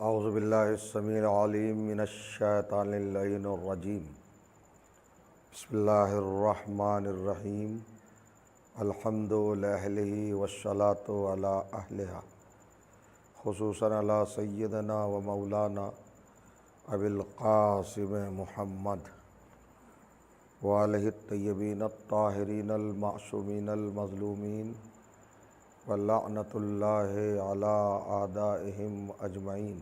اعوذ باللہ السمیع العلیم من الشیطان اللعین الرجیم بسم اللہ الرحمن الرحیم الحمد لأہلہ والصلاة علی اہلہا خصوصاً علی سیدنا و مولانا ابی القاسم محمد وآلہ الطیبین الطاہرین المعصومین المظلومین ولعنۃ اللہ علی اعدائہم اجمعین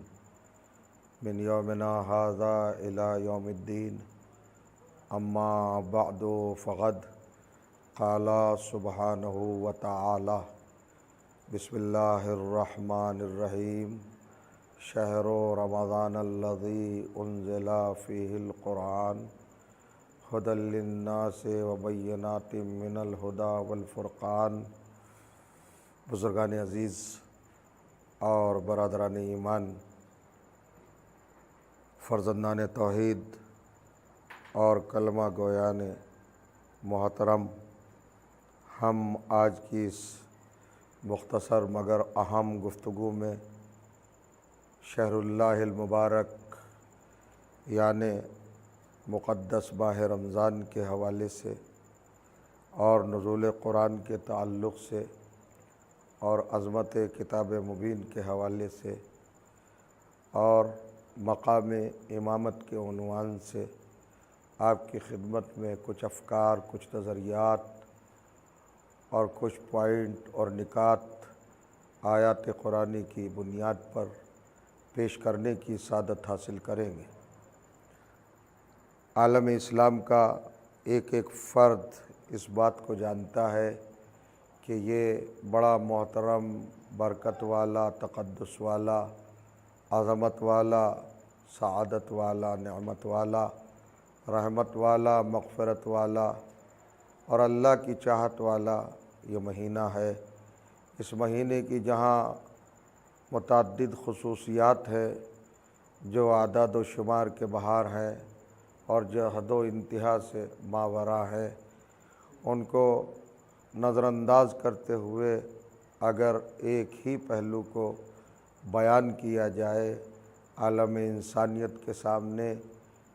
من یومنا ھذا الی یوم الدین اما بعد فقد قال سبحانہ وتعالی بسم اللہ الرحمن الرحیم شہر رمضان الذی انزل فیہ القرآن ھدی للناس وبینات من الھدی والفرقان۔ بزرگان عزیز اور برادران ایمان، فرزندان توحید اور کلمہ گویان محترم، ہم آج کی اس مختصر مگر اہم گفتگو میں شہر اللہ المبارک یعنی مقدس ماہ رمضان کے حوالے سے اور نزول قرآن کے تعلق سے اور عظمت کتاب مبین کے حوالے سے اور مقام امامت کے عنوان سے آپ کی خدمت میں کچھ افکار، کچھ نظریات اور کچھ پوائنٹ اور نکات آیات قرآنی کی بنیاد پر پیش کرنے کی سعادت حاصل کریں گے۔ عالم اسلام کا ایک ایک فرد اس بات کو جانتا ہے کہ یہ بڑا محترم، برکت والا، تقدس والا، عظمت والا، سعادت والا، نعمت والا، رحمت والا، مغفرت والا اور اللہ کی چاہت والا یہ مہینہ ہے۔ اس مہینے کی جہاں متعدد خصوصیات ہے جو اعداد و شمار کے باہر ہیں اور جو حد و انتہا سے ماوراء ہے، ان کو نظر انداز کرتے ہوئے اگر ایک ہی پہلو کو بیان کیا جائے عالم انسانیت کے سامنے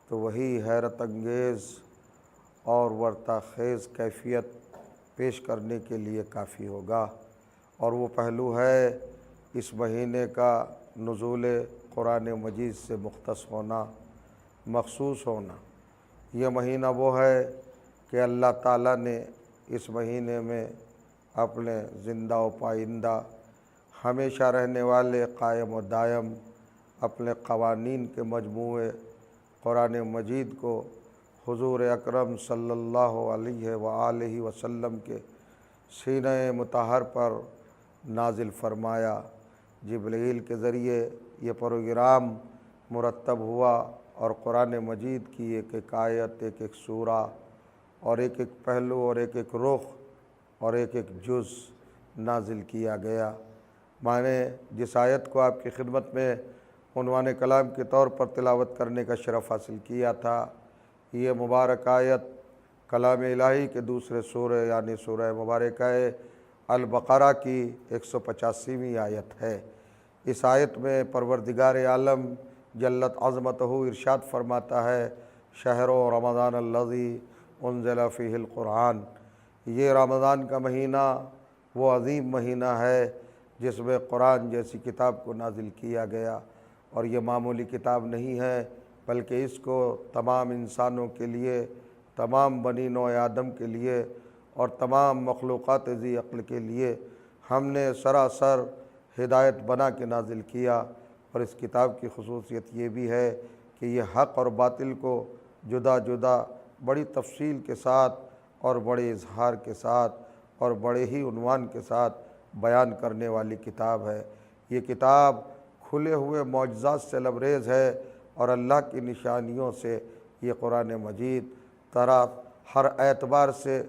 تو وہی حیرت انگیز اور ورطہ خیز کیفیت پیش کرنے کے لیے کافی ہوگا، اور وہ پہلو ہے اس مہینے کا نزول قرآن مجید سے مختص ہونا، مخصوص ہونا۔ یہ مہینہ وہ ہے کہ اللہ تعالیٰ نے اس مہینے میں اپنے زندہ و پائندہ، ہمیشہ رہنے والے، قائم و دائم اپنے قوانین کے مجموعے قرآن مجید کو حضور اکرم صلی اللہ علیہ وآلہ وسلم کے سینہ مطہر پر نازل فرمایا۔ جبرائیل کے ذریعے یہ پروگرام مرتب ہوا اور قرآن مجید کی ایک ایک آیت، ایک ایک سورہ اور ایک ایک پہلو اور ایک ایک رخ اور ایک ایک جز نازل کیا گیا۔ میں نے جس آیت کو آپ کی خدمت میں عنوان کلام کے طور پر تلاوت کرنے کا شرف حاصل کیا تھا، یہ مبارک آیت کلام الہی کے دوسرے سورہ یعنی سورہ مبارکہ البقرہ کی 185ویں آیت ہے۔ اس آیت میں پروردگار عالم جلت عظمتہ ارشاد فرماتا ہے، شہر رمضان الذی انزل فیہ القرآن۔ یہ رمضان کا مہینہ وہ عظیم مہینہ ہے جس میں قرآن جیسی کتاب کو نازل کیا گیا، اور یہ معمولی کتاب نہیں ہے بلکہ اس کو تمام انسانوں کے لیے، تمام بنی نوع آدم کے لیے اور تمام مخلوقات ذی عقل کے لیے ہم نے سراسر ہدایت بنا کے نازل کیا۔ اور اس کتاب کی خصوصیت یہ بھی ہے کہ یہ حق اور باطل کو جدا جدا بڑی تفصیل کے ساتھ اور بڑے اظہار کے ساتھ اور بڑے ہی عنوان کے ساتھ بیان کرنے والی کتاب ہے۔ یہ کتاب کھلے ہوئے معجزات سے لبریز ہے اور اللہ کی نشانیوں سے یہ قرآن مجید ہر اعتبار سے،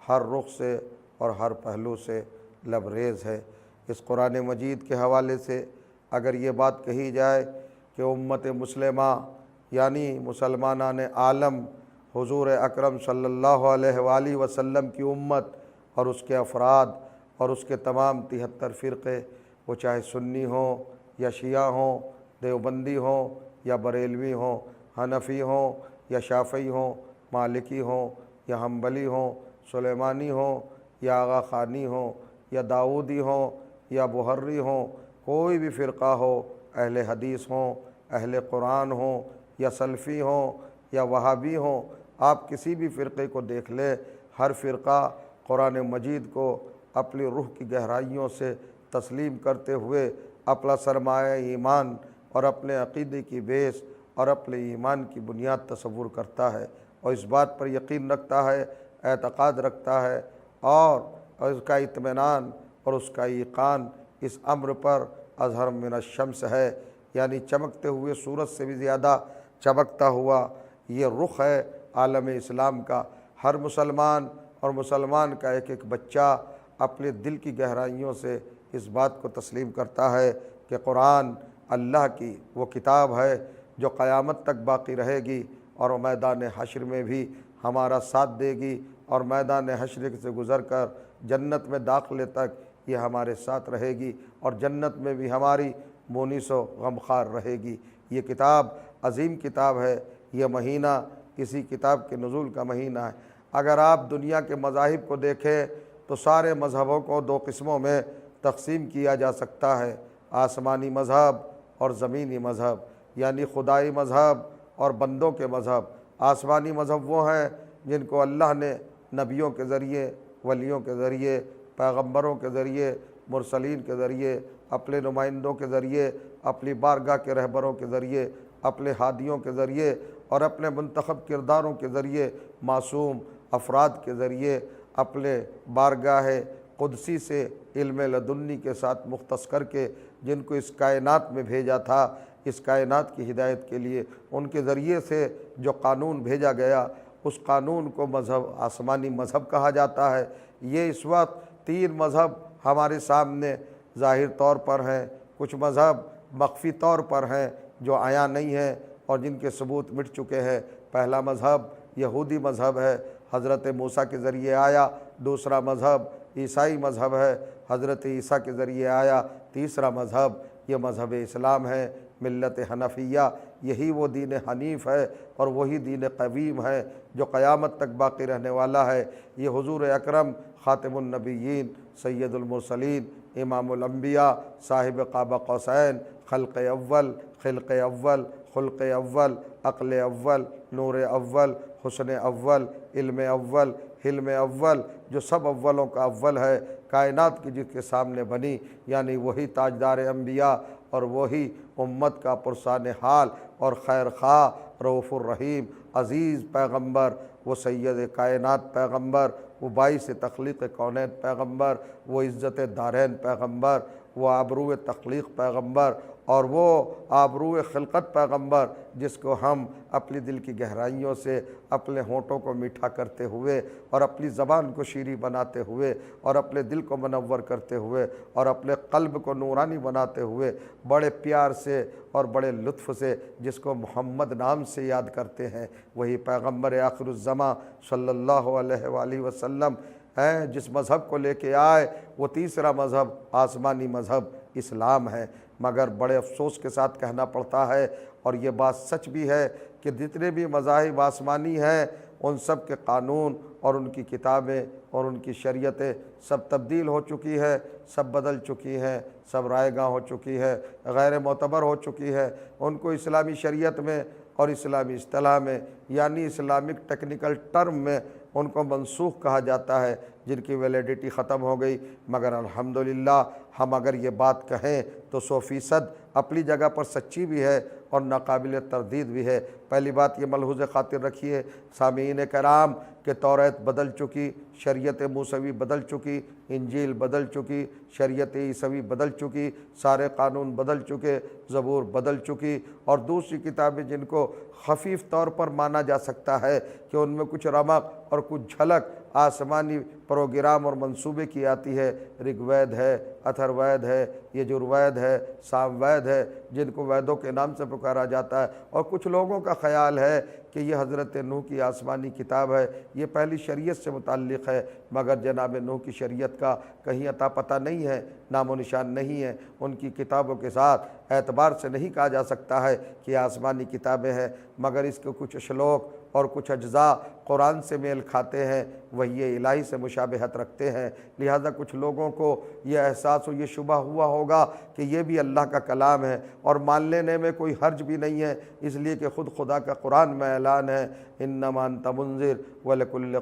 ہر رخ سے اور ہر پہلو سے لبریز ہے۔ اس قرآن مجید کے حوالے سے اگر یہ بات کہی جائے کہ امت مسلمہ یعنی مسلمانان عالم، حضور اکرم صلی اللہ علیہ وآلہ وسلم کی امت اور اس کے افراد اور اس کے تمام 73 فرقے، وہ چاہے سنی ہوں یا شیعہ ہوں دیوبندی ہوں یا بریلوی ہوں، حنفی ہوں یا شافعی ہوں، مالکی ہوں یا حنبلی ہوں، سلیمانی ہوں یا آغا خانی ہوں یا داؤدی ہوں یا بحری ہوں، کوئی بھی فرقہ ہو، اہل حدیث ہوں، اہل قرآن ہوں یا سلفی ہوں یا وہابی ہوں، آپ کسی بھی فرقے کو دیکھ لیں، ہر فرقہ قرآن مجید کو اپنی روح کی گہرائیوں سے تسلیم کرتے ہوئے اپنا سرمایہ ایمان اور اپنے عقیدے کی بیس اور اپنے ایمان کی بنیاد تصور کرتا ہے اور اس بات پر یقین رکھتا ہے، اعتقاد رکھتا ہے اور اس کا اطمینان اور اس کا ایقان اس امر پر اظہر من الشمس ہے، یعنی چمکتے ہوئے سورج سے بھی زیادہ چمکتا ہوا یہ رخ ہے عالم اسلام کا۔ ہر مسلمان اور مسلمان کا ایک ایک بچہ اپنے دل کی گہرائیوں سے اس بات کو تسلیم کرتا ہے کہ قرآن اللہ کی وہ کتاب ہے جو قیامت تک باقی رہے گی اور میدان حشر میں بھی ہمارا ساتھ دے گی، اور میدان حشر سے گزر کر جنت میں داخلے تک یہ ہمارے ساتھ رہے گی اور جنت میں بھی ہماری مونس و غمخوار رہے گی۔ یہ کتاب عظیم کتاب ہے، یہ مہینہ کسی کتاب کے نزول کا مہینہ ہے۔ اگر آپ دنیا کے مذاہب کو دیکھیں تو سارے مذہبوں کو دو قسموں میں تقسیم کیا جا سکتا ہے، آسمانی مذہب اور زمینی مذہب، یعنی خدائی مذہب اور بندوں کے مذہب۔ آسمانی مذہب وہ ہیں جن کو اللہ نے نبیوں کے ذریعے، ولیوں کے ذریعے، پیغمبروں کے ذریعے، مرسلین کے ذریعے، اپنے نمائندوں کے ذریعے، اپنی بارگاہ کے رہبروں کے ذریعے، اپنے ہادیوں کے ذریعے اور اپنے منتخب کرداروں کے ذریعے، معصوم افراد کے ذریعے اپنے بارگاہ قدسی سے علم لدنی کے ساتھ مختص کر کے جن کو اس کائنات میں بھیجا تھا، اس کائنات کی ہدایت کے لیے ان کے ذریعے سے جو قانون بھیجا گیا، اس قانون کو مذہب آسمانی مذہب کہا جاتا ہے۔ یہ اس وقت تین مذہب ہمارے سامنے ظاہر طور پر ہیں، کچھ مذہب مخفی طور پر ہیں جو عیاں نہیں ہیں اور جن کے ثبوت مٹ چکے ہیں۔ پہلا مذہب یہودی مذہب ہے، حضرت موسیٰ کے ذریعے آیا۔ دوسرا مذہب عیسائی مذہب ہے، حضرت عیسیٰ کے ذریعے آیا۔ تیسرا مذہب یہ مذہب اسلام ہے، ملت حنفیہ۔ یہی وہ دین حنیف ہے اور وہی دین قویم ہے جو قیامت تک باقی رہنے والا ہے۔ یہ حضور اکرم خاتم النبیین، سید المرسلین، امام الانبیاء، صاحب قاب قوسین، خلق اول، خلق اول، خلق اول، عقل اول، نور اول، حسن اول، علم اول، حلم اول، جو سب اولوں کا اول ہے، کائنات کی جس کے سامنے بنی، یعنی وہی تاجدار انبیاء اور وہی امت کا پرسان حال اور خیر خواہ، رؤوف الرحیم، عزیز پیغمبر، وہ سید کائنات پیغمبر، وہ باعث تخلیق کونین پیغمبر، وہ عزت دارین پیغمبر، وہ آبرو تخلیق پیغمبر اور وہ آبرو خلقت پیغمبر، جس کو ہم اپنی دل کی گہرائیوں سے اپنے ہونٹوں کو میٹھا کرتے ہوئے اور اپنی زبان کو شیریں بناتے ہوئے اور اپنے دل کو منور کرتے ہوئے اور اپنے قلب کو نورانی بناتے ہوئے بڑے پیار سے اور بڑے لطف سے جس کو محمد نام سے یاد کرتے ہیں، وہی پیغمبر آخر الزماں صلی اللہ علیہ وآلہ وسلم ہیں۔ جس مذہب کو لے کے آئے وہ تیسرا مذہب آسمانی مذہب اسلام ہے۔ مگر بڑے افسوس کے ساتھ کہنا پڑتا ہے اور یہ بات سچ بھی ہے کہ جتنے بھی مذاہب آسمانی ہیں ان سب کے قانون اور ان کی کتابیں اور ان کی شریعتیں سب تبدیل ہو چکی ہے، سب بدل چکی ہیں، سب رائے گاں ہو چکی ہے، غیر معتبر ہو چکی ہے۔ ان کو اسلامی شریعت میں اور اسلامی اصطلاح میں یعنی اسلامک ٹیکنیکل ٹرم میں ان کو منسوخ کہا جاتا ہے، جن کی ویلیڈیٹی ختم ہو گئی۔ مگر الحمدللہ ہم اگر یہ بات کہیں تو 100% اپنی جگہ پر سچی بھی ہے اور ناقابل تردید بھی ہے۔ پہلی بات یہ ملحوظ خاطر رکھیے سامعین کرام کہ توریت بدل چکی، شریعت موسوی بدل چکی، انجیل بدل چکی، شریعت عیسوی بدل چکی، سارے قانون بدل چکے، زبور بدل چکی، اور دوسری کتابیں جن کو خفیف طور پر مانا جا سکتا ہے کہ ان میں کچھ رمق اور کچھ جھلک آسمانی پروگرام اور منصوبے کی آتی ہے۔ رگ وید ہے، اتھر وید ہے، یجر وید ہے، سام وید ہے، جن کو ویدوں کے نام سے پکارا جاتا ہے۔ اور کچھ لوگوں کا خیال ہے کہ یہ حضرت نوح کی آسمانی کتاب ہے، یہ پہلی شریعت سے متعلق ہے، مگر جناب نوح کی شریعت کا کہیں عطا پتہ نہیں ہے، نام و نشان نہیں ہے۔ ان کی کتابوں کے ساتھ اعتبار سے نہیں کہا جا سکتا ہے کہ آسمانی کتابیں ہیں، مگر اس کے کچھ شلوک اور کچھ اجزاء قرآن سے میل کھاتے ہیں، وحی الہی سے مشابہت رکھتے ہیں۔ لہٰذا کچھ لوگوں کو یہ احساس و یہ شبہ ہوا ہوگا کہ یہ بھی اللہ کا کلام ہے، اور مان لینے میں کوئی حرج بھی نہیں ہے، اس لیے کہ خود خدا کا قرآن میں اعلان ہے، انما انت منذر ولکل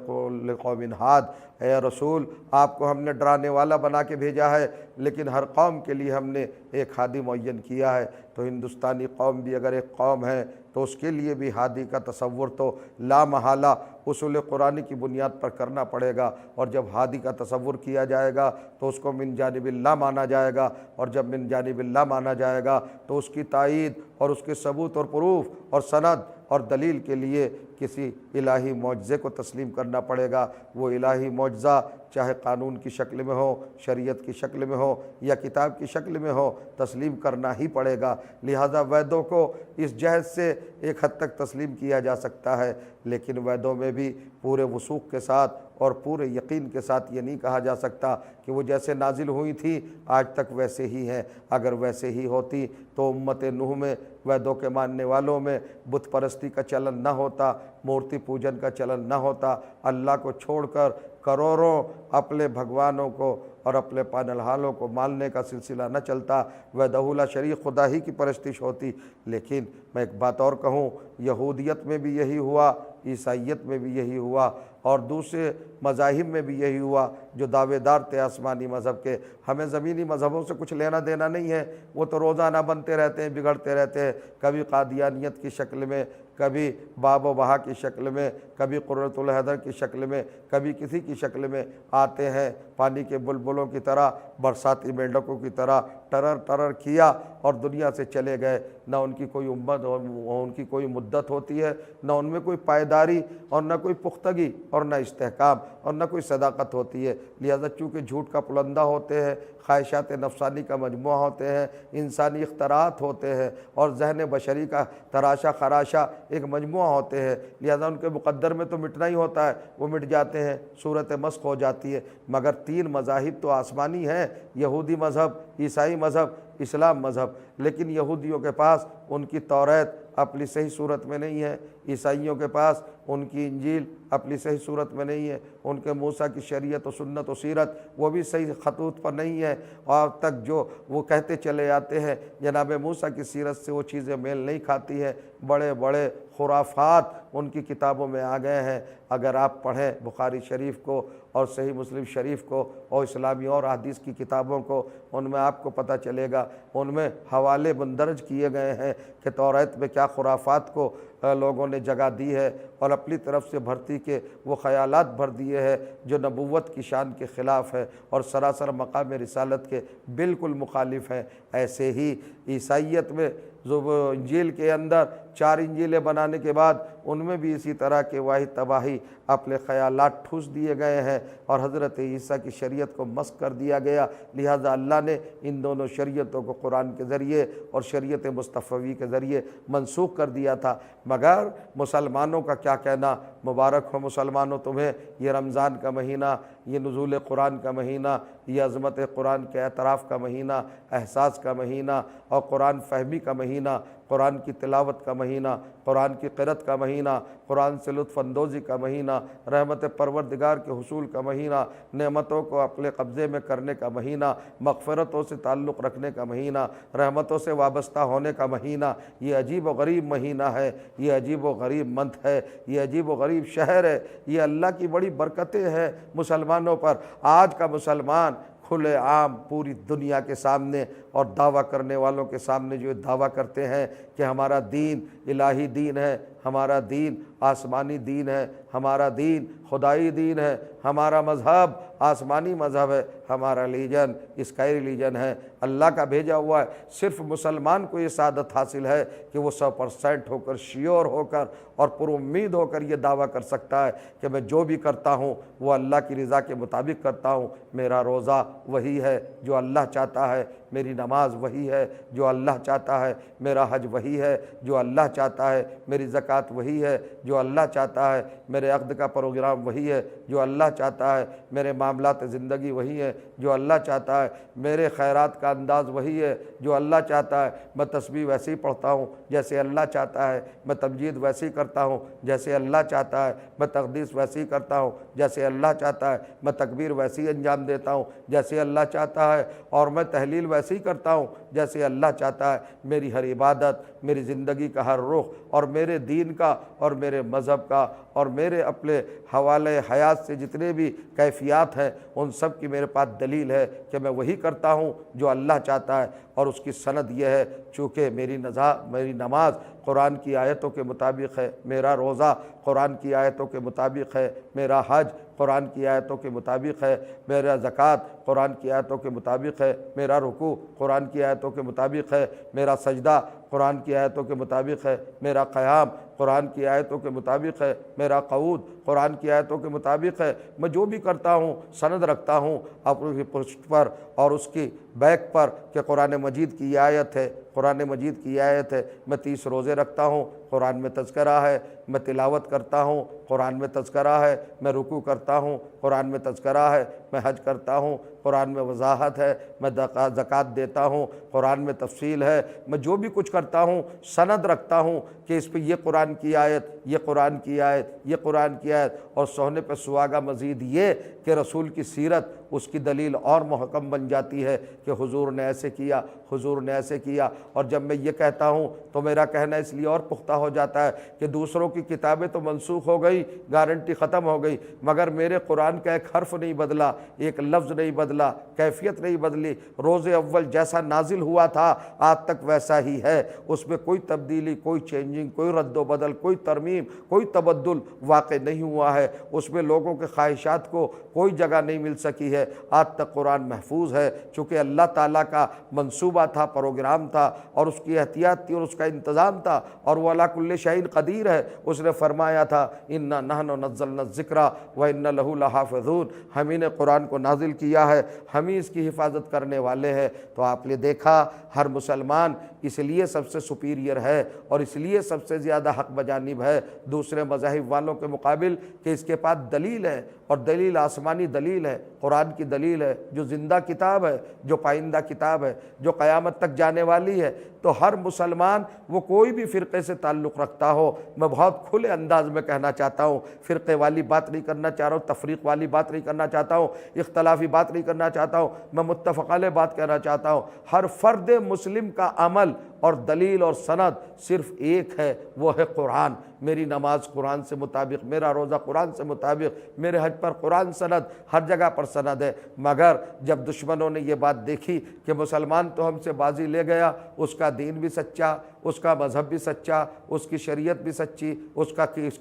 قوم ہاد۔ اے رسول، آپ کو ہم نے ڈرانے والا بنا کے بھیجا ہے، لیکن ہر قوم کے لیے ہم نے ایک ہادی معین کیا ہے۔ تو ہندوستانی قوم بھی اگر ایک قوم ہے تو اس کے لیے بھی ہادی کا تصور تو لا محالہ اصول قرآنی کی بنیاد پر کرنا پڑے گا، اور جب ہادی کا تصور کیا جائے گا تو اس کو من جانب اللہ مانا جائے گا، اور جب من جانب اللہ مانا جائے گا تو اس کی تائید اور اس کے ثبوت اور پروف اور سند اور دلیل کے لیے کسی الہی معجزے کو تسلیم کرنا پڑے گا۔ وہ الہی معجزہ چاہے قانون کی شکل میں ہو، شریعت کی شکل میں ہو یا کتاب کی شکل میں ہو، تسلیم کرنا ہی پڑے گا۔ لہٰذا ویدوں کو اس جہت سے ایک حد تک تسلیم کیا جا سکتا ہے، لیکن ویدوں میں بھی پورے وثوق کے ساتھ اور پورے یقین کے ساتھ یہ نہیں کہا جا سکتا کہ وہ جیسے نازل ہوئی تھی آج تک ویسے ہی ہیں۔ اگر ویسے ہی ہوتی تو امت نوح میں، ویدوں کے ماننے والوں میں بت پرستی کا چلن نہ ہوتا، مورتی پوجن کا چلن نہ ہوتا، اللہ کو چھوڑ کر کروڑوں اپنے بھگوانوں کو اور اپنے پانلہالوں کو ماننے کا سلسلہ نہ چلتا، وحدہ لا شریک خدا ہی کی پرستش ہوتی۔ لیکن میں ایک بات اور کہوں، یہودیت میں بھی یہی ہوا، عیسائیت میں بھی یہی ہوا، اور دوسرے مذاہب میں بھی یہی ہوا جو دعوے دار تھے آسمانی مذہب کے۔ ہمیں زمینی مذہبوں سے کچھ لینا دینا نہیں ہے، وہ تو روزانہ بنتے رہتے ہیں، بگڑتے رہتے ہیں، کبھی قادیانیت کی شکل میں، کبھی باب و بہا کی شکل میں، کبھی قرۃ الحیدر کی شکل میں، کبھی کسی کی شکل میں آتے ہیں، پانی کے بلبلوں کی طرح، برساتی مینڈکوں کی طرح ٹرر ٹرر کیا اور دنیا سے چلے گئے۔ نہ ان کی کوئی امت اور ان کی کوئی مدت ہوتی ہے، نہ ان میں کوئی پائیداری اور نہ کوئی پختگی اور نہ استحکام اور نہ کوئی صداقت ہوتی ہے۔ لہذا چونکہ جھوٹ کا پلندہ ہوتے ہیں، خواہشات نفسانی کا مجموعہ ہوتے ہیں، انسانی اختراعات ہوتے ہیں، اور ذہن بشری کا تراشا خراشا ایک مجموعہ ہوتے ہیں، لہذا ان کے مقدر میں تو مٹنا ہی ہوتا ہے، وہ مٹ جاتے ہیں، صورت مسخ ہو جاتی ہے۔ مگر تین مذاہب تو آسمانی ہیں، یہودی مذہب، عیسائی مذہب، اسلام مذہب، لیکن یہودیوں کے پاس ان کی توریت اپنی صحیح صورت میں نہیں ہے، عیسائیوں کے پاس ان کی انجیل اپنی صحیح صورت میں نہیں ہے، ان کے موسیٰ کی شریعت و سنت و سیرت وہ بھی صحیح خطوط پر نہیں ہے، اور تک جو وہ کہتے چلے آتے ہیں جناب موسیٰ کی سیرت سے وہ چیزیں میل نہیں کھاتی ہیں، بڑے بڑے خرافات ان کی کتابوں میں آ گئے ہیں۔ اگر آپ پڑھیں بخاری شریف کو اور صحیح مسلم شریف کو اور اسلامی اور حدیث کی کتابوں کو، ان میں آپ کو پتہ چلے گا، ان میں حوالے مندرج کیے گئے ہیں کہ توریت میں کیا خرافات کو لوگوں نے جگہ دی ہے، اور اپنی طرف سے بھرتی کے وہ خیالات بھر دیے ہیں جو نبوت کی شان کے خلاف ہے اور سراسر مقام رسالت کے بالکل مخالف ہیں۔ ایسے ہی عیسائیت میں جو انجیل کے اندر 4 انجیلیں بنانے کے بعد ان میں بھی اسی طرح کے واحد تباہی اپنے خیالات ٹھوس دیے گئے ہیں، اور حضرت عیسیٰ کی شریعت کو مسخ کر دیا گیا۔ لہٰذا اللہ نے ان دونوں شریعتوں کو قرآن کے ذریعے اور شریعت مصطفی کے ذریعے منسوخ کر دیا تھا۔ مگر مسلمانوں کا کیا کہنا، مبارک ہو مسلمانوں تمہیں، یہ رمضان کا مہینہ، یہ نزول قرآن کا مہینہ، یہ عظمت قرآن کے اعتراف کا مہینہ، احساس کا مہینہ، اور قرآن فہمی کا مہینہ، قرآن کی تلاوت کا مہینہ، قرآن کی قرأت کا مہینہ، قرآن سے لطف اندوزی کا مہینہ، رحمت پروردگار کے حصول کا مہینہ، نعمتوں کو اپنے قبضے میں کرنے کا مہینہ، مغفرتوں سے تعلق رکھنے کا مہینہ، رحمتوں سے وابستہ ہونے کا مہینہ۔ یہ عجیب و غریب مہینہ ہے، یہ عجیب و غریب منتھ ہے، یہ عجیب و غریب شہر ہے، یہ اللہ کی بڑی برکتیں ہیں مسلمانوں پر۔ آج کا مسلمان کھلے عام پوری دنیا کے سامنے اور دعویٰ کرنے والوں کے سامنے جو دعویٰ کرتے ہیں کہ ہمارا دین الہی دین ہے، ہمارا دین آسمانی دین ہے، ہمارا دین خدائی دین ہے، ہمارا مذہب آسمانی مذہب ہے، ہمارا ریلیجن اسکائی ریلیجن ہے، اللہ کا بھیجا ہوا ہے۔ صرف مسلمان کو یہ سعادت حاصل ہے کہ وہ 100% ہو کر، شیور ہو کر اور پر امید ہو کر یہ دعویٰ کر سکتا ہے کہ میں جو بھی کرتا ہوں وہ اللہ کی رضا کے مطابق کرتا ہوں۔ میرا روزہ وہی ہے جو اللہ چاہتا ہے، میری نماز وہی ہے جو اللہ چاہتا ہے، میرا حج وہی ہے جو اللہ چاہتا ہے، میری زکوٰۃ وہی ہے جو اللہ چاہتا ہے، میرے عقد کا پروگرام وہی ہے جو اللہ چاہتا ہے، میرے معاملات زندگی وہی ہے جو اللہ چاہتا ہے، میرے خیرات کا انداز وہی ہے جو اللہ چاہتا ہے۔ میں تسبیح ویسے ہی پڑھتا ہوں جیسے اللہ چاہتا ہے، میں تمجید ویسے ہی کرتا ہوں جیسے اللہ چاہتا ہے، میں تقدیس ویسے ہی کرتا ہوں جیسے اللہ چاہتا ہے، میں تکبیر ویسے ہی انجام دیتا ہوں جیسے اللہ چاہتا ہے، اور میں تحلیل ویسے ہی کرتا ہوں جیسے اللہ چاہتا ہے۔ میری ہر عبادت، میری زندگی کا ہر رخ اور میرے دین کا اور میرے مذہب کا اور میرے اپنے حوالے حیات سے جتنے بھی کیفیات ہیں ان سب کی میرے پاس دلیل ہے کہ میں وہی کرتا ہوں جو اللہ چاہتا ہے، اور اس کی سند یہ ہے چونکہ میری نماز قرآن کی آیتوں کے مطابق ہے، میرا روزہ قرآن کی آیتوں کے مطابق ہے، میرا حج قرآن کی آیتوں کے مطابق ہے، میرا زکوٰۃ قرآن کی آیتوں کے مطابق ہے، میرا رکوع قرآن کی آیتوں کے مطابق ہے، میرا سجدہ قرآن کی آیتوں کے مطابق ہے، میرا قیام قرآن کی آیتوں کے مطابق ہے، میرا قعود قرآن کی آیتوں کے مطابق ہے۔ میں جو بھی کرتا ہوں سند رکھتا ہوں اپنی پشت پر اور اس کی بیک پر کہ قرآن مجید کی آیت ہے، قرآن مجید کی آیت ہے۔ میں 30 روزے رکھتا ہوں، قرآن میں تذکرہ ہے، میں تلاوت کرتا ہوں، قرآن میں تذکرہ ہے، میں رکوع کرتا ہوں، قرآن میں تذکرہ ہے، میں حج کرتا ہوں، قرآن میں وضاحت ہے، میں زکوٰۃ دیتا ہوں، قرآن میں تفصیل ہے۔ میں جو بھی کچھ کرتا ہوں سند رکھتا ہوں کہ اس پہ یہ قرآن کی آیت، یہ قرآن کی آیت، یہ قرآن کی آیت، اور سونے پہ سہاگا مزید یہ کہ رسول کی سیرت اس کی دلیل اور محکم بن جاتی ہے کہ حضور نے ایسے کیا، حضور نے ایسے کیا۔ اور جب میں یہ کہتا ہوں تو میرا کہنا اس لیے اور پختہ ہو جاتا ہے کہ دوسروں کی کتابیں تو منسوخ ہو گئی، گارنٹی ختم ہو گئی، مگر میرے قرآن کا ایک حرف نہیں بدلا، ایک لفظ نہیں بدلا، کیفیت نہیں بدلی۔ روز اول جیسا نازل ہوا تھا آج تک ویسا ہی ہے، اس میں کوئی تبدیلی، کوئی چینجنگ، کوئی رد و بدل، کوئی ترمیم، کوئی تبدل واقع نہیں ہوا ہے۔ اس میں لوگوں کے خواہشات کو کوئی جگہ نہیں مل سکی ہے۔ آج تک قرآن محفوظ ہے چونکہ اللہ تعالیٰ کا منصوبہ تھا، پروگرام تھا، اور اس کی احتیاط تھی اور اس کا انتظام تھا، اور وہ علی کل شیء قدیر ہے۔ اس نے فرمایا تھا انا نحن نزلنا الذکر وانا لہ لحافظون، ہم ہی نے قرآن کو نازل کیا ہے، ہم ہی اس کی حفاظت کرنے والے ہیں۔ تو آپ نے دیکھا ہر مسلمان اس لیے سب سے سپیریئر ہے اور اس لیے سب سے زیادہ حق بجانب ہے دوسرے مذاہب والوں کے مقابل کہ اس کے پاس دلیل ہے، اور دلیل آسمانی دلیل ہے، قرآن کی دلیل ہے جو زندہ کتاب ہے، جو پائندہ کتاب ہے، جو قیامت تک جانے والی ہے۔ تو ہر مسلمان وہ کوئی بھی فرقے سے تعلق رکھتا ہو، میں بہت کھلے انداز میں کہنا چاہتا ہوں، فرقے والی بات نہیں کرنا چاہ رہا ہوں، تفریق والی بات نہیں کرنا چاہتا ہوں، اختلافی بات نہیں کرنا چاہتا ہوں، میں متفق علیہ بات کہنا چاہتا ہوں۔ ہر فرد مسلم کا عمل اور دلیل اور سند صرف ایک ہے، وہ ہے قرآن۔ میری نماز قرآن سے مطابق، میرا روزہ قرآن سے مطابق، میرے حج پر قرآن سند، ہر جگہ پر سند ہے۔ مگر جب دشمنوں نے یہ بات دیکھی کہ مسلمان تو ہم سے بازی لے گیا، اس کا دین بھی سچا، اس کا مذہب بھی سچا، اس کی شریعت بھی سچی، اس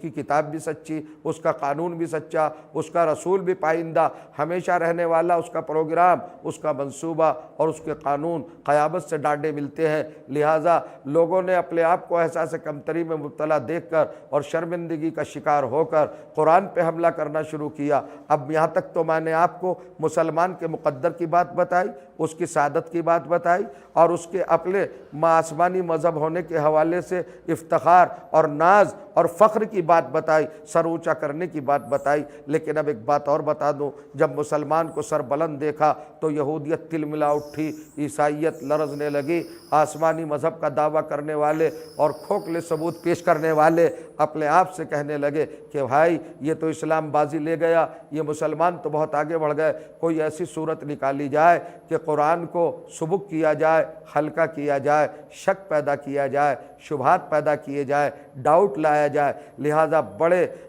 کی کتاب بھی سچی، اس کا قانون بھی سچا، اس کا رسول بھی پائندہ ہمیشہ رہنے والا، اس کا پروگرام، اس کا منصوبہ اور اس کے قانون قیامت سے ڈانڈے ملتے ہیں۔ لہٰذا لوگوں نے اپنے آپ کو احساس کمتری میں مبتلا دیکھ کر اور شرمندگی کا شکار ہو کر قرآن پہ حملہ کرنا شروع کیا۔ اب یہاں تک تو میں نے آپ کو مسلمان کے مقدر کی بات بتائی، اس کی سعادت کی بات بتائی، اور اس کے اپنے آسمانی مذہب ہونے کے حوالے سے افتخار اور ناز اور فخر کی بات بتائی، سر اونچا کرنے کی بات بتائی۔ لیکن اب ایک بات اور بتا دوں، جب مسلمان کو سر بلند دیکھا تو یہودیت تلملا اٹھی، عیسائیت لرزنے لگی، آسمانی مذہب کا دعویٰ کرنے والے اور کھوکھلے ثبوت پیش کرنے والے اپنے آپ سے کہنے لگے کہ بھائی یہ تو اسلام بازی لے گیا، یہ مسلمان تو بہت آگے بڑھ گئے، کوئی ایسی صورت نکالی جائے کہ قرآن کو سبک کیا جائے، ہلکا کیا جائے، شک پیدا کیا جائے، شبہات پیدا کیے جائے، ڈاؤٹ لایا جائے۔ لہٰذا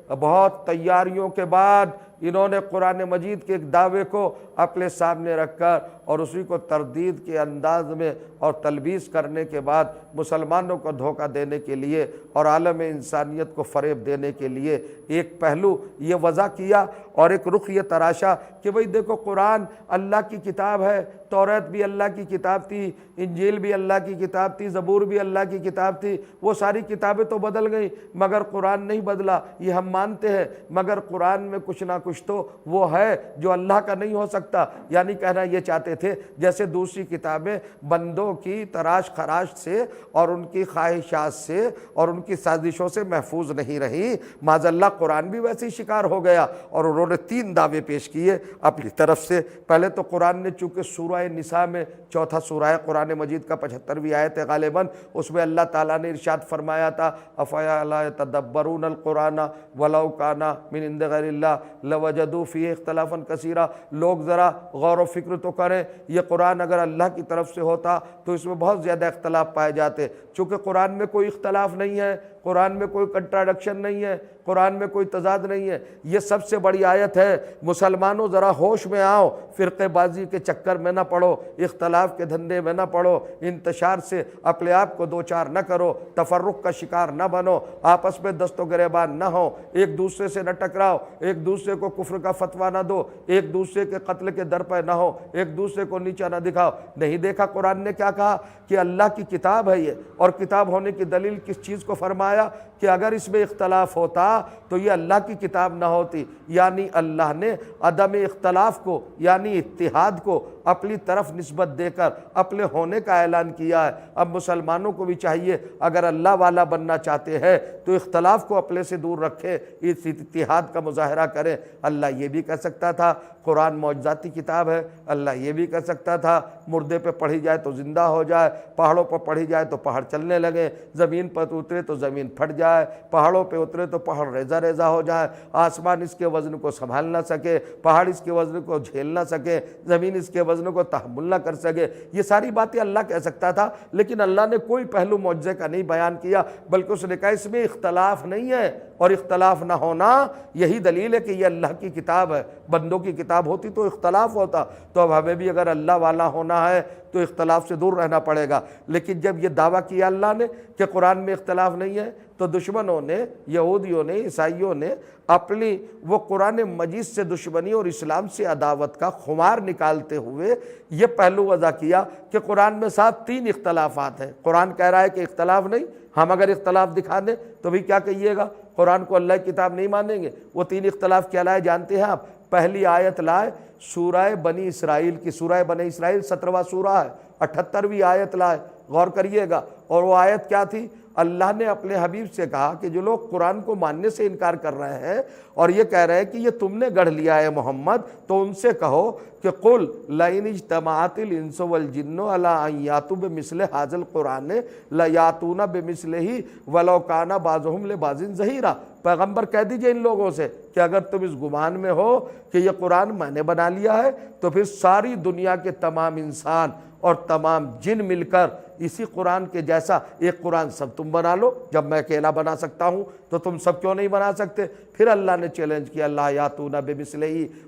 بہت تیاریوں کے بعد انہوں نے قرآن مجید کے ایک دعوے کو اپنے سامنے رکھ کر اور اسی کو تردید کے انداز میں اور تلبیس کرنے کے بعد مسلمانوں کو دھوکہ دینے کے لیے اور عالم انسانیت کو فریب دینے کے لیے ایک پہلو یہ وضع کیا اور ایک رخ یہ تراشا کہ بھئی دیکھو قرآن اللہ کی کتاب ہے، توریت بھی اللہ کی کتاب تھی، انجیل بھی اللہ کی کتاب تھی، زبور بھی اللہ کی کتاب تھی، وہ ساری کتابیں تو بدل گئیں مگر قرآن نہیں بدلا، یہ ہم مانتے ہیں، مگر قرآن میں کچھ نہ کچھ تو وہ ہے جو اللہ کا نہیں ہو سکتا۔ یعنی کہنا یہ چاہتے تھے جیسے دوسری کتابیں بندوں کی تراش خراش سے اور ان کی خواہشات سے اور ان کی سازشوں سے محفوظ نہیں رہی، معاذ اللہ قرآن بھی ویسے ہی شکار ہو گیا۔ اور انہوں نے 3 دعوے پیش کیے اپنی طرف سے۔ پہلے تو قرآن نے چونکہ سورہ نساء میں چوتھا سورہ قرآن مجید کا 75ویں آیت ہے غالباً، اس میں اللہ تعالیٰ نے ارشاد فرمایا تھا افیا لا یتدبرون القرآن ولو کان من عند غیر اللہ لوجدوا فیہ اختلافا کثیرا۔ لوگ ذرا غور و فکر تو کریں، یہ قرآن اگر اللہ کی طرف سے ہوتا تو اس میں بہت زیادہ اختلاف پائے جاتے۔ چونکہ قرآن میں کوئی اختلاف نہیں ہے، قرآن میں کوئی کنٹراڈکشن نہیں ہے، قرآن میں کوئی تضاد نہیں ہے، یہ سب سے بڑی آیت ہے۔ مسلمانوں ذرا ہوش میں آؤ، فرقے بازی کے چکر میں نہ پڑو، اختلاف کے دھندے میں نہ پڑو، انتشار سے اپنے آپ کو دوچار نہ کرو، تفرق کا شکار نہ بنو، آپس میں دست و گریبان نہ ہو، ایک دوسرے سے نہ ٹکراؤ، ایک دوسرے کو کفر کا فتویٰ نہ دو، ایک دوسرے کے قتل کے در پہ نہ ہو، ایک دوسرے کو نیچا نہ دکھاؤ۔ نہیں دیکھا قرآن نے کیا کہا کہ اللہ کی کتاب ہے یہ، اور کتاب ہونے کی دلیل کس چیز کو فرمایا کہ اگر اس میں اختلاف ہوتا تو یہ اللہ کی کتاب نہ ہوتی۔ یعنی اللہ نے عدم اختلاف کو یعنی اتحاد کو اپنی طرف نسبت دے کر اپنے ہونے کا اعلان کیا ہے۔ اب مسلمانوں کو بھی چاہیے اگر اللہ والا بننا چاہتے ہیں تو اختلاف کو اپنے سے دور رکھے، اس اتحاد کا مظاہرہ کریں۔ اللہ یہ بھی کہہ سکتا تھا قرآن معجزاتی کتاب ہے، اللہ یہ بھی کہہ سکتا تھا مردے پہ پڑھی جائے تو زندہ ہو جائے، پہاڑوں پر پڑھی جائے تو پہاڑ چلنے لگے، زمین پر اترے تو زمین پھٹ جائے، پہاڑوں پہ اترے تو پہاڑ ریزہ ریزہ ہو جائے، آسمان اس کے وزن کو سنبھال نہ سکے، پہاڑ اس کے وزن کو جھیل نہ سکے، زمین اس کے وزن کو تحمل نہ کر سکے۔ یہ ساری باتیں اللہ کہہ سکتا تھا، لیکن اللہ نے کوئی پہلو معجزے کا نہیں بیان کیا، بلکہ اس نے کہا اس میں اختلاف نہیں ہے، اور اختلاف نہ ہونا یہی دلیل ہے کہ یہ اللہ کی کتاب ہے۔ بندوں کی کتاب ہوتی تو اختلاف ہوتا، تو اب ہمیں بھی اگر اللہ والا ہونا ہے تو اختلاف سے دور رہنا پڑے گا۔ لیکن جب یہ دعویٰ کیا اللہ نے کہ قرآن میں اختلاف نہیں ہے تو دشمنوں نے، یہودیوں نے، عیسائیوں نے اپنی وہ قرآن مجید سے دشمنی اور اسلام سے عداوت کا خمار نکالتے ہوئے یہ پہلو وضع کیا کہ قرآن میں صاحب 3 اختلافات ہیں۔ قرآن کہہ رہا ہے کہ اختلاف نہیں، ہم اگر اختلاف دکھا دیں تو بھی کیا کہیے گا، قرآن کو اللہ کی کتاب نہیں مانیں گے۔ وہ 3 اختلاف کیا لائے جانتے ہیں آپ؟ پہلی آیت لائے سورہ بنی اسرائیل کی، سورہ بنی اسرائیل 17واں سورہ ہے، 78ویں آیت لائے، غور کریے گا۔ اور وہ آیت کیا تھی؟ اللہ نے اپنے حبیب سے کہا کہ جو لوگ قرآن کو ماننے سے انکار کر رہے ہیں اور یہ کہہ رہے ہیں کہ یہ تم نے گڑھ لیا ہے محمد، تو ان سے کہو کہ قل لئن اجتمعت الانس والجن علی ان یاتوا بمثل ھذا القرآن لیاتون بمثلہ ولو کان بعضهم لبعض ظہیرا۔ پیغمبر کہہ دیجئے ان لوگوں سے کہ اگر تم اس گمان میں ہو کہ یہ قرآن میں نے بنا لیا ہے تو پھر ساری دنیا کے تمام انسان اور تمام جن مل کر اسی قرآن کے جیسا ایک قرآن سب تم بنا لو۔ جب میں اکیلا بنا سکتا ہوں تو تم سب کیوں نہیں بنا سکتے؟ پھر اللہ نے چیلنج کیا اللہ یاتون بمثلہ،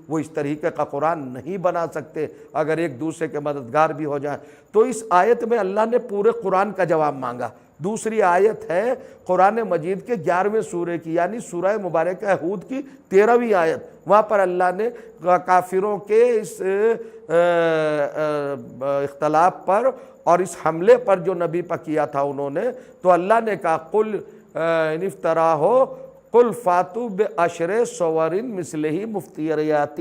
وہ اس طریقے کا قرآن نہیں بنا سکتے اگر ایک دوسرے کے مددگار بھی ہو جائیں۔ تو اس آیت میں اللہ نے پورے قرآن کا جواب مانگا۔ دوسری آیت ہے قرآن مجید کے 11ویں سورے کی یعنی سورہ مبارکہ ہود کی 13ویں آیت، وہاں پر اللہ نے کافروں کے اس اختلاف پر اور اس حملے پر جو نبی پر کیا تھا انہوں نے، تو اللہ نے کہا قل ان افتراہ قل فاتوا بعشر صور مثلہ مفتریات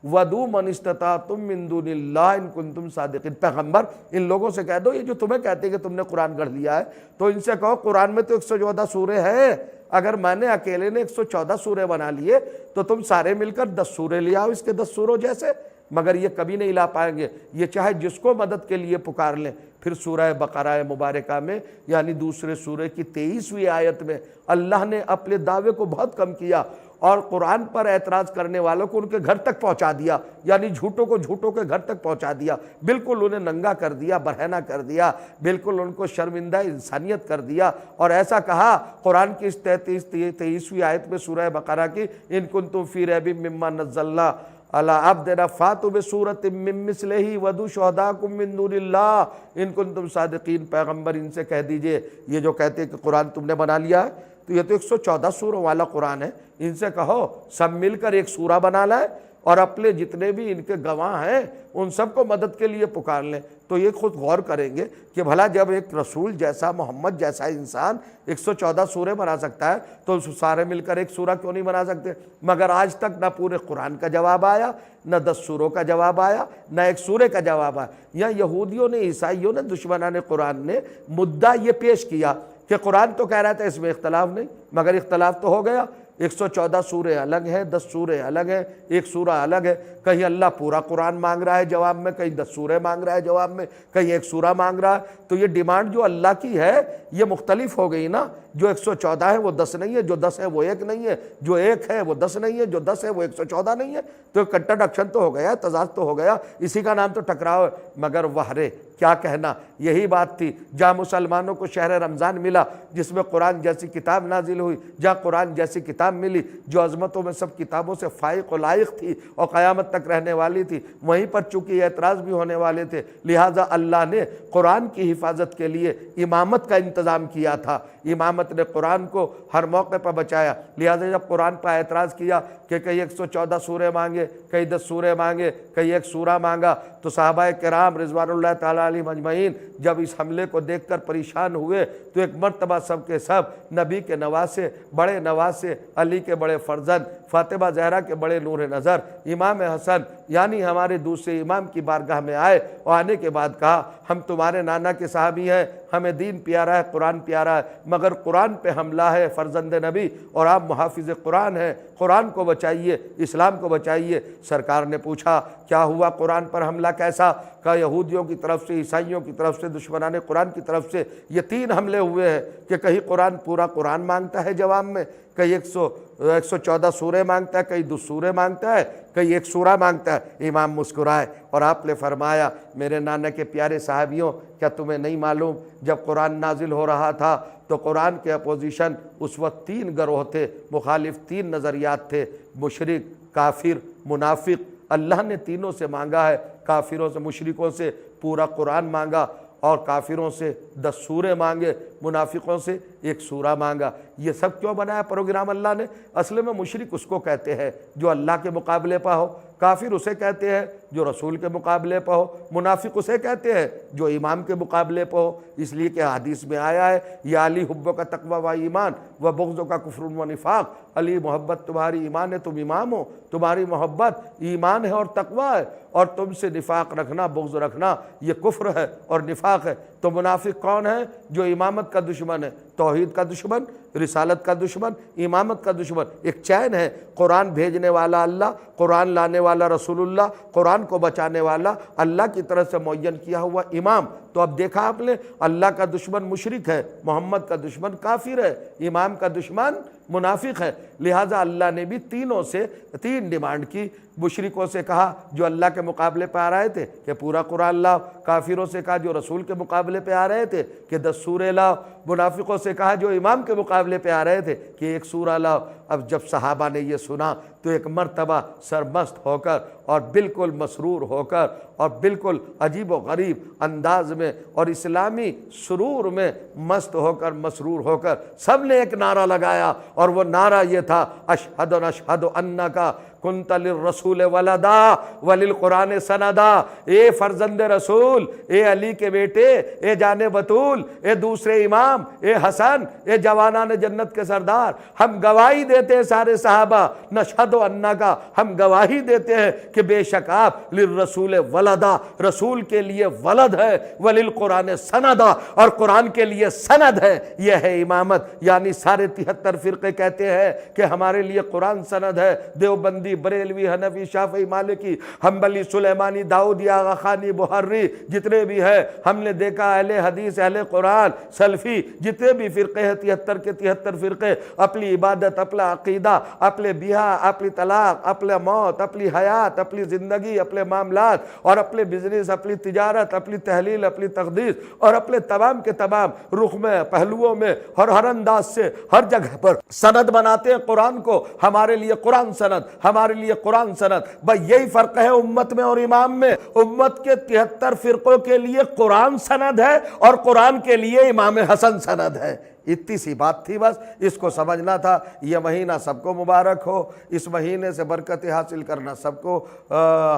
ودعوا من استطعتم من دون اللہ ان کنتم صادقین۔ پیغمبر ان لوگوں سے کہہ دو یہ جو تمہیں کہتے ہیں کہ تم نے قرآن گڑھ لیا ہے، تو ان سے کہو قرآن میں تو 114 سورے ہیں، اگر میں نے اکیلے نے 114 سورے بنا لیے تو تم سارے مل کر 10 سورے لے آؤ اس کے 10 سوروں جیسے، مگر یہ کبھی نہیں لا پائیں گے۔ یہ چاہے جس کو مدد کے لیے پکار لیں۔ پھر سورہ بقرہ مبارکہ میں یعنی دوسرے سورے کی 23ویں آیت میں اللہ نے اپنے دعوے کو بہت کم کیا اور قرآن پر اعتراض کرنے والوں کو ان کے گھر تک پہنچا دیا، یعنی جھوٹوں کو جھوٹوں کے گھر تک پہنچا دیا، بالکل انہیں ننگا کر دیا، برہنہ کر دیا، بالکل ان کو شرمندہ انسانیت کر دیا۔ اور ایسا کہا قرآن کی اس 23ویں آیت میں سورہ بقرہ کی، ان کنتم فی ریب مما نزلنا علی عبدنا فاتوا بسورۃ من مثلہ وادعوا شہداءکم من دون اللہ ان کنتم صادقین۔ پیغمبر ان سے کہہ دیجئے، یہ جو کہتے ہیں کہ قرآن تم نے بنا لیا ہے، تو یہ تو 114 سوروں والا قرآن ہے، ان سے کہو سب مل کر ایک سورہ بنا لائے اور اپنے جتنے بھی ان کے گواہ ہیں ان سب کو مدد کے لیے پکار لیں۔ تو یہ خود غور کریں گے کہ بھلا جب ایک رسول جیسا، محمد جیسا انسان 114 سورے بنا سکتا ہے تو سارے مل کر ایک سورہ کیوں نہیں بنا سکتے؟ مگر آج تک نہ پورے قرآن کا جواب آیا، نہ 10 سوروں کا جواب آیا، نہ ایک سورے کا جواب آیا۔ یا یہودیوں نے، عیسائیوں نے، دشمنان قرآن نے مدعا یہ پیش کیا کہ قرآن تو کہہ رہا تھا اس میں اختلاف نہیں، مگر اختلاف تو ہو گیا۔ 114 سورے الگ ہیں، 10 سورے الگ ہیں، ایک سورہ الگ ہے۔ کہیں اللہ پورا قرآن مانگ رہا ہے جواب میں، کہیں 10 سورے مانگ رہا ہے جواب میں، کہیں ایک سورہ مانگ رہا ہے۔ تو یہ ڈیمانڈ جو اللہ کی ہے یہ مختلف ہو گئی نا، جو 114 ہے وہ 10 نہیں ہے، جو 10 ہے وہ 1 نہیں ہے، جو 1 ہے وہ 10 نہیں ہے، جو 10 ہے وہ 114 نہیں ہے۔ تو کنٹراڈکشن تو ہو گیا، تضاد تو ہو گیا، اسی کا نام تو ٹکراؤ ہے۔ مگر وہرے کیا کہنا، یہی بات تھی جہاں مسلمانوں کو شہر رمضان ملا جس میں قرآن جیسی کتاب نازل ہوئی، جہاں قرآن جیسی کتاب ملی جو عظمتوں میں سب کتابوں سے فائق و لائق تھی اور قیامت تک رہنے والی تھی، وہیں پر چونکہ اعتراض بھی ہونے والے تھے، لہٰذا اللہ نے قرآن کی حفاظت کے لیے امامت کا انتظام کیا تھا۔ امامت نے قرآن کو ہر موقع پر بچایا۔ لہٰذا جب قرآن پر اعتراض کیا کہ کہیں 114 سورے مانگے، کہیں 10 سورے مانگے، کہیں ایک سورہ مانگا، تو صحابہ کرام رضوان اللہ تعالیٰ علیہم اجمعین جب اس حملے کو دیکھ کر پریشان ہوئے تو ایک مرتبہ سب کے سب نبی کے نواسے، بڑے نواسے، علی کے بڑے فرزند، فاطمہ زہرا کے بڑے نور نظر امام حسن یعنی ہمارے دوسرے امام کی بارگاہ میں آئے اور آنے کے بعد کہا ہم تمہارے نانا کے صحابی ہیں، ہمیں دین پیارا ہے، قرآن پیارا ہے، مگر قرآن پہ حملہ ہے فرزند نبی اور آپ محافظ قرآن ہیں، قرآن کو بچائیے، اسلام کو بچائیے۔ سرکار نے پوچھا کیا ہوا، قرآن پر حملہ کیسا؟ کہا یہودیوں کی طرف سے، عیسائیوں کی طرف سے، دشمنان قرآن کی طرف سے یہ 3 حملے ہوئے ہیں کہ کہیں قرآن پورا قرآن مانگتا ہے جواب میں، کہیں 114 سورے مانگتا ہے، کہیں 2 سورے مانگتا ہے، کہیں ایک سورہ مانگتا ہے۔ امام مسکرائے اور آپ نے فرمایا میرے نانا کے پیارے صحابیوں، کیا تمہیں نہیں معلوم جب قرآن نازل ہو رہا تھا تو قرآن کے اپوزیشن اس وقت 3 گروہ تھے، مخالف 3 نظریات تھے، مشرک، کافر، منافق۔ اللہ نے تینوں سے مانگا ہے، کافروں سے، مشرکوں سے پورا قرآن مانگا اور کافروں سے 10 سورے مانگے، منافقوں سے ایک سورہ مانگا۔ یہ سب کیوں بنایا پروگرام اللہ نے؟ اصل میں مشرک اس کو کہتے ہیں جو اللہ کے مقابلے پہ ہو، کافر اسے کہتے ہیں جو رسول کے مقابلے پہ ہو، منافق اسے کہتے ہیں جو امام کے مقابلے پہ ہو۔ اس لیے کہ حدیث میں آیا ہے یا علی حب کا تقوی و ایمان و بغض کا کفر و نفاق، علی محبت تمہاری ایمان ہے، تم امام ہو، تمہاری محبت ایمان ہے اور تقوی ہے، اور تم سے نفاق رکھنا، بغض رکھنا یہ کفر ہے اور نفاق ہے۔ تو منافق کون ہے؟ جو امامت کا دشمن ہے، توحید کا دشمن، رسالت کا دشمن، امامت کا دشمن۔ ایک چین ہے، قرآن بھیجنے والا اللہ، قرآن لانے والا رسول اللہ، قرآن کو بچانے والا اللہ کی طرف سے معین کیا ہوا امام۔ تو اب دیکھا آپ نے، اللہ کا دشمن مشرک ہے، محمد کا دشمن کافر ہے، امام کا دشمن منافق ہے۔ لہٰذا اللہ نے بھی تینوں سے 3 ڈیمانڈ کی۔ مشرکوں سے کہا جو اللہ کے مقابلے پہ آ رہے تھے کہ پورا قرآن لاؤ، کافروں سے کہا جو رسول کے مقابلے پہ آ رہے تھے کہ 10 سورے لاؤ، منافقوں سے کہا جو امام کے مقابلے پہ آ رہے تھے کہ ایک سورہ لاؤ۔ اب جب صحابہ نے یہ سنا تو ایک مرتبہ سرمست ہو کر اور بالکل مسرور ہو کر اور بالکل عجیب و غریب انداز میں اور اسلامی سرور میں مست ہو کر، مسرور ہو کر سب نے ایک نعرہ لگایا، اور وہ نعرہ یہ تھا اشہد اشہد انک کنت للرسول ولدا وللقرآن سندا۔ اے فرزند رسول، اے علی کے بیٹے، اے جان بطول، اے دوسرے امام، اے حسن، اے جوانان جنت کے سردار، ہم گواہی دیتے ہیں سارے صحابہ، نشہد انک، ہم گواہی دیتے ہیں کہ بے شک آپ للرسول ولدا، رسول کے لیے ولد ہے، وللقرآن سندا، اور قرآن کے لیے سند ہے۔ یہ ہے امامت، یعنی سارے 73 فرقے کہتے ہیں کہ ہمارے لیے قرآن سند ہے، دیوبندی بریلوی بریلوی حنفی شافعی مالکی حنبلی سلیمانی داؤدی آغا خانی بحری جتنے بھی ہیں، ہم نے دیکھا اہل حدیث اہل قرآن سلفی جتنے بھی فرقے ہیں 73 کے 73 فرقے اپنی عبادت، اپنا عقیدہ، اپنے بیاہ، اپنی طلاق، اپنے موت، اپنی حیات، اپنی زندگی، اپنے معاملات اور اپنے بزنس، اپنی تجارت، اپنی تحلیل، اپنی تقدیس اور اپنے تمام کے تمام رخ میں، پہلوؤں میں، ہر انداز سے، ہر جگہ پر سند بناتے ہیں قرآن کو۔ ہمارے لیے قرآن سند، ہمارے لیے قرآن سند۔ بھائی یہی فرق ہے امت میں اور امام میں۔ امت کے 73 فرقوں کے لیے قرآن سند ہے اور قرآن کے لیے امام حسن سند ہے۔ اتنی سی بات تھی، بس اس کو سمجھنا تھا۔ یہ مہینہ سب کو مبارک ہو، اس مہینے سے برکتیں حاصل کرنا سب کو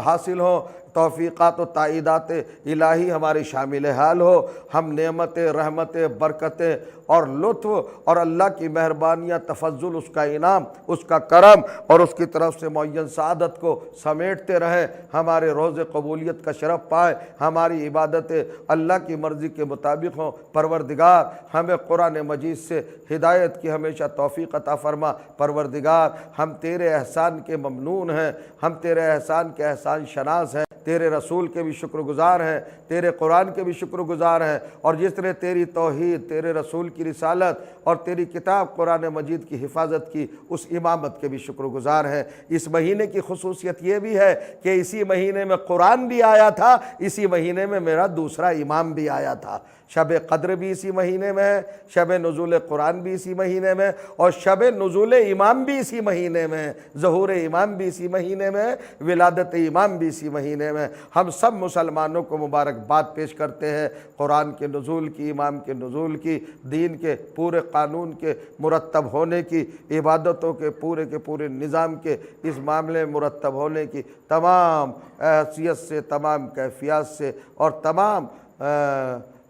حاصل ہو، توفیقات و تائیدات الہی ہماری شامل حال ہو، ہم نعمتیں، رحمتیں، برکتیں اور لطف اور اللہ کی مہربانیاں، تفضل، اس کا انعام، اس کا کرم اور اس کی طرف سے معین سعادت کو سمیٹتے رہیں، ہمارے روز قبولیت کا شرف پائیں، ہماری عبادتیں اللہ کی مرضی کے مطابق ہوں۔ پروردگار ہمیں قرآن مجید سے ہدایت کی ہمیشہ توفیق عطا فرما۔ پروردگار ہم تیرے احسان کے ممنون ہیں، ہم تیرے احسان کے احسان شناس ہیں، تیرے رسول کے بھی شکر گزار ہیں، تیرے قرآن کے بھی شکر گزار ہیں، اور جس نے تیری توحید، تیرے رسول کی رسالت اور تیری کتاب قرآن مجید کی حفاظت کی، اس امامت کے بھی شکر گزار ہیں۔ اس مہینے کی خصوصیت یہ بھی ہے کہ اسی مہینے میں قرآن بھی آیا تھا، اسی مہینے میں میرا دوسرا امام بھی آیا تھا۔ شب قدر بھی اسی مہینے میں ہے، شب نزول قرآن بھی اسی مہینے میں، اور شب نزول امام بھی اسی مہینے میں، ظہور امام بھی اسی مہینے میں، ولادت امام بھی اسی مہینے میں۔ ہم سب مسلمانوں کو مبارکباد پیش کرتے ہیں قرآن کے نزول کی، امام کے نزول کی، دین کے پورے قانون کے مرتب ہونے کی، عبادتوں کے پورے نظام کے اس معاملے میں مرتب ہونے کی، تمام حیثیت سے، تمام کیفیات سے اور تمام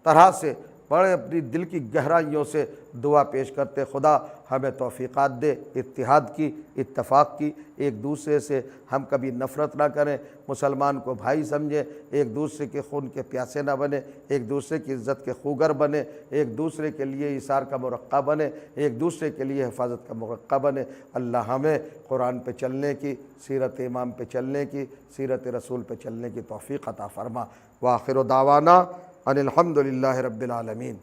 طرح سے بڑے اپنی دل کی گہرائیوں سے دعا پیش کرتے، خدا ہمیں توفیقات دے اتحاد کی، اتفاق کی، ایک دوسرے سے ہم کبھی نفرت نہ کریں، مسلمان کو بھائی سمجھیں، ایک دوسرے کے خون کے پیاسے نہ بنے، ایک دوسرے کی عزت کے خوگر بنے، ایک دوسرے کے لیے ایثار کا مرقع بنے، ایک دوسرے کے لیے حفاظت کا مرقع بنے۔ اللہ ہمیں قرآن پہ چلنے کی، سیرت امام پہ چلنے کی، سیرت رسول پہ چلنے کی توفیق عطا فرما۔ وآخر دعوانا ان الحمد للہ رب العالمین۔